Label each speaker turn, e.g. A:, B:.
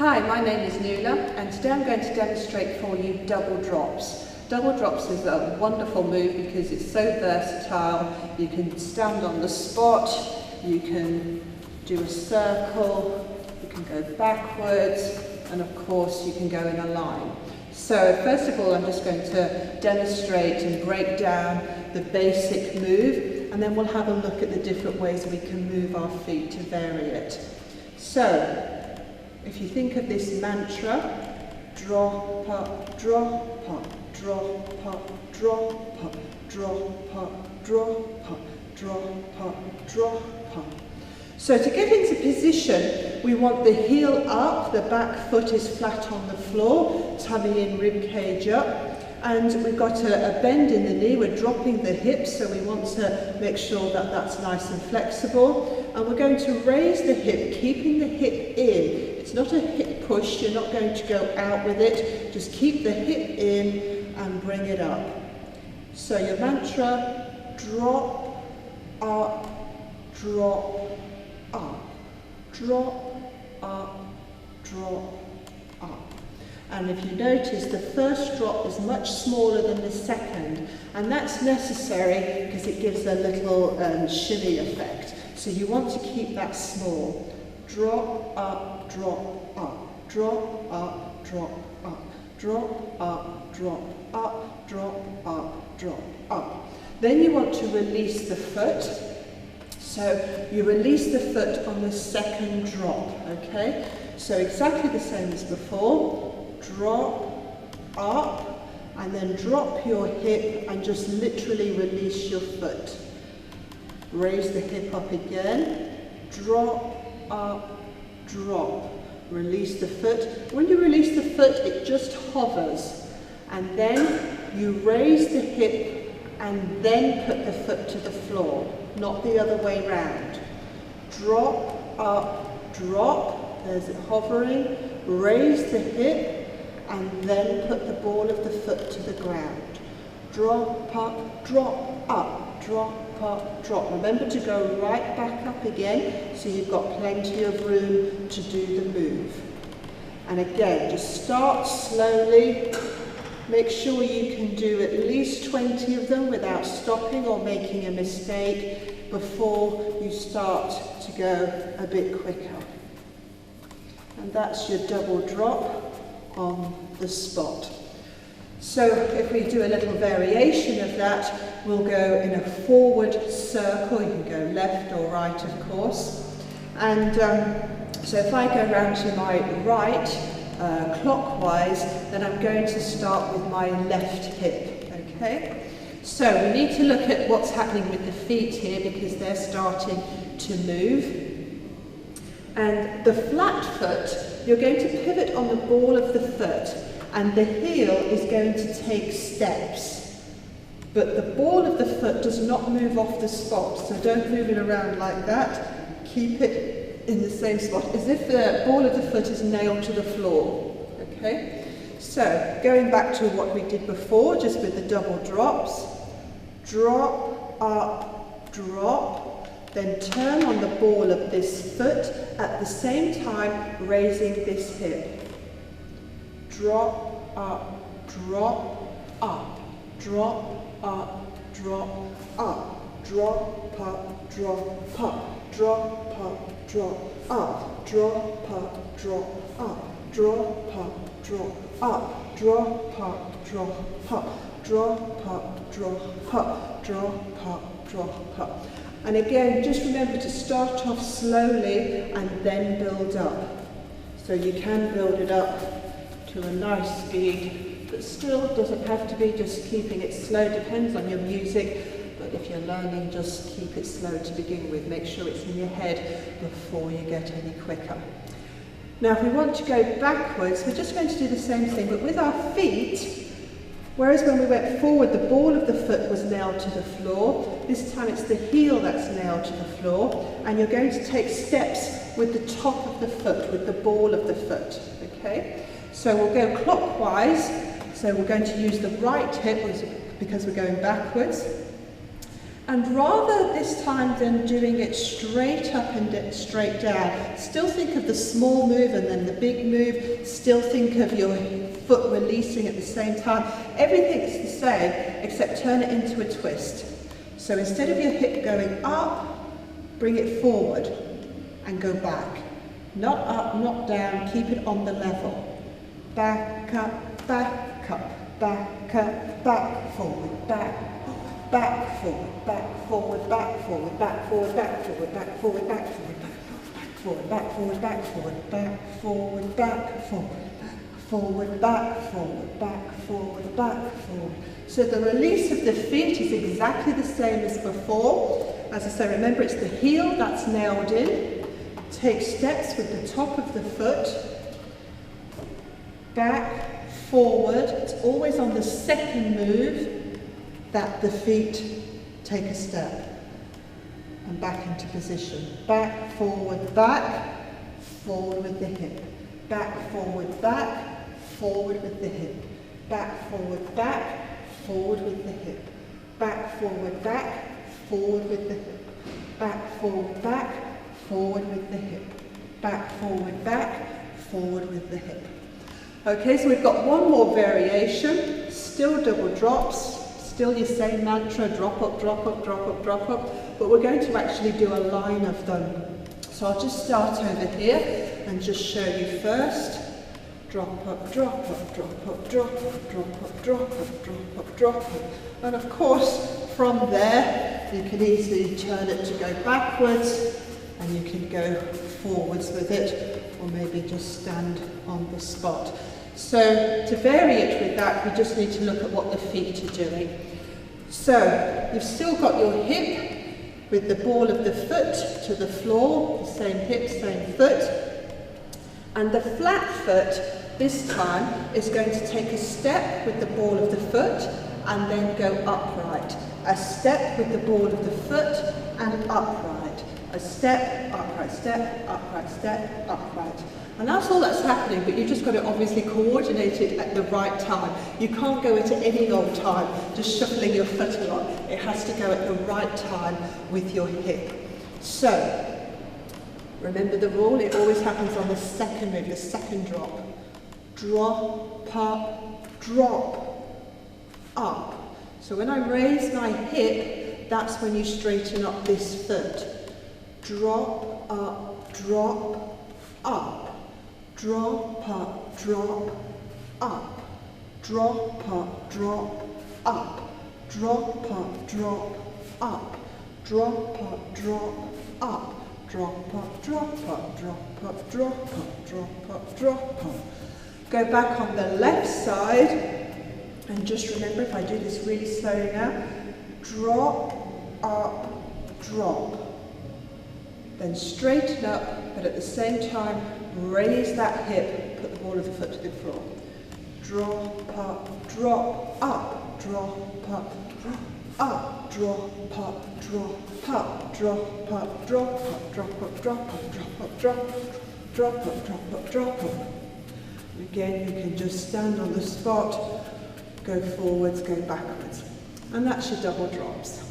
A: Hi, my name is Nuala and today I'm going to demonstrate for you double drops. Double drops is a wonderful move because it's so versatile. You can stand on the spot, you can do a circle, you can go backwards, and of course you can go in a line. So first of all I'm just going to demonstrate and break down the basic move, and then we'll have a look at the different ways we can move our feet to vary it. So if you think of this mantra, drop up, drop up, drop up, drop up, drop up, drop up, drop up, drop up. So to get into position, we want the heel up, the back foot is flat on the floor, tummy in, rib cage up. And we've got a bend in the knee, we're dropping the hips, so we want to make sure that that's nice and flexible. And we're going to raise the hip, keeping the hip in. It's not a hip push, you're not going to go out with it, just keep the hip in and bring it up. So your mantra, drop, up, drop, up, drop, up, drop, up. And if you notice, the first drop is much smaller than the second, and that's necessary because it gives a little shimmy effect. So you want to keep that small. Drop, up, drop, up, drop, up, drop, up, drop, up, drop, up, drop, up, drop, up. Then you want to release the foot. So you release the foot on the second drop, okay? So exactly the same as before. Drop, up, and then drop your hip and just literally release your foot. Raise the hip up again, drop, up, drop, release the foot. When you release the foot, it just hovers, and then you raise the hip and then put the foot to the floor, not the other way round. Drop, up, drop, there's it hovering, raise the hip, and then put the ball of the foot to the ground. Drop up, drop up, drop up, drop. Remember to go right back up again, so you've got plenty of room to do the move. And again, just start slowly. Make sure you can do at least 20 of them without stopping or making a mistake before you start to go a bit quicker. And that's your double drop on the spot. So if we do a little variation of that, we'll go in a forward circle. You can go left or right, of course. And so if I go round to my right, clockwise, then I'm going to start with my left hip, okay? So we need to look at what's happening with the feet here because they're starting to move. And the flat foot, you're going to pivot on the ball of the foot, and the heel is going to take steps. But the ball of the foot does not move off the spot, so don't move it around like that. Keep it in the same spot, as if the ball of the foot is nailed to the floor. Okay? So, going back to what we did before, just with the double drops. Drop, up, drop. Then turn on the ball of this foot at the same time raising this hip. Drop, up, drop, up, drop, up, drop, up, drop, up, drop, up, drop, up, drop, up, drop, up, drop, up, drop, up, drop, up, drop, up, drop, up, drop, up, drop, up, drop, up, drop, up. And again, just remember to start off slowly and then build up. So you can build it up to a nice speed, but still doesn't have to be, just keeping it slow, depends on your music. But if you're learning, just keep it slow to begin with. Make sure it's in your head before you get any quicker. Now if we want to go backwards, we're just going to do the same thing, but with our feet. Whereas when we went forward, the ball of the foot was nailed to the floor. This time it's the heel that's nailed to the floor. And you're going to take steps with the top of the foot, with the ball of the foot. Okay? So we'll go clockwise. So we're going to use the right hip because we're going backwards. And rather this time than doing it straight up and straight down, still think of the small move and then the big move, still think of your foot releasing at the same time. Everything's the same except turn it into a twist. So instead of your hip going up, bring it forward and go back. Not up, not down, keep it on the level. Back up, back up, back up, back, forward, back, back, forward, back, forward, back, forward, back, forward, back, forward, back, forward, back, forward, back, forward, back, forward, back, forward, back, forward, back, forward, forward, back, forward, back, forward, back, forward. So the release of the feet is exactly the same as before. As I say, remember it's the heel that's nailed in. Take steps with the top of the foot. Back, forward. It's always on the second move that the feet take a step. And back into position. Back, forward with the hip. Back, forward with the hip. Back, forward with the hip. Back, forward with the hip. Back, forward with the hip. Back, forward with the hip. Okay, so we've got one more variation, still double drops, still your same mantra, drop up, drop up, drop up, drop up, but we're going to actually do a line of them. So I'll just start over here and just show you first. Drop up, drop up, drop up, drop up, drop up, drop up, drop up, drop up. And of course, from there, you can easily turn it to go backwards, and you can go forwards with it, or maybe just stand on the spot. So to vary it with that, we just need to look at what the feet are doing. So you've still got your hip with the ball of the foot to the floor, the same hip, same foot. And the flat foot this time is going to take a step with the ball of the foot and then go upright. A step with the ball of the foot and upright. A step, upright, step, upright, step, upright. And that's all that's happening, but you've just got to obviously coordinate it at the right time. You can't go at any old time, just shuffling your foot along. It has to go at the right time with your hip. So, remember the rule, it always happens on the second move, the second drop. Drop up, drop up. So when I raise my hip, that's when you straighten up this foot. Drop up, drop up. Drop up, drop up. Drop up, drop up. Drop up, drop up. Drop up, drop up. Drop up, drop up, drop up, drop up, drop up, drop up. Go back on the left side, and just remember, if I do this really slowly now, drop up, drop. Then straighten up, but at the same time, raise that hip, put the ball of the foot to the floor. Drop up, drop up, drop up, drop up, drop up, drop up, drop up, drop up, drop up, drop up, drop up, drop up, drop up, drop up, drop up. Again, you can just stand on the spot, go forwards, go backwards. And that's your double drops.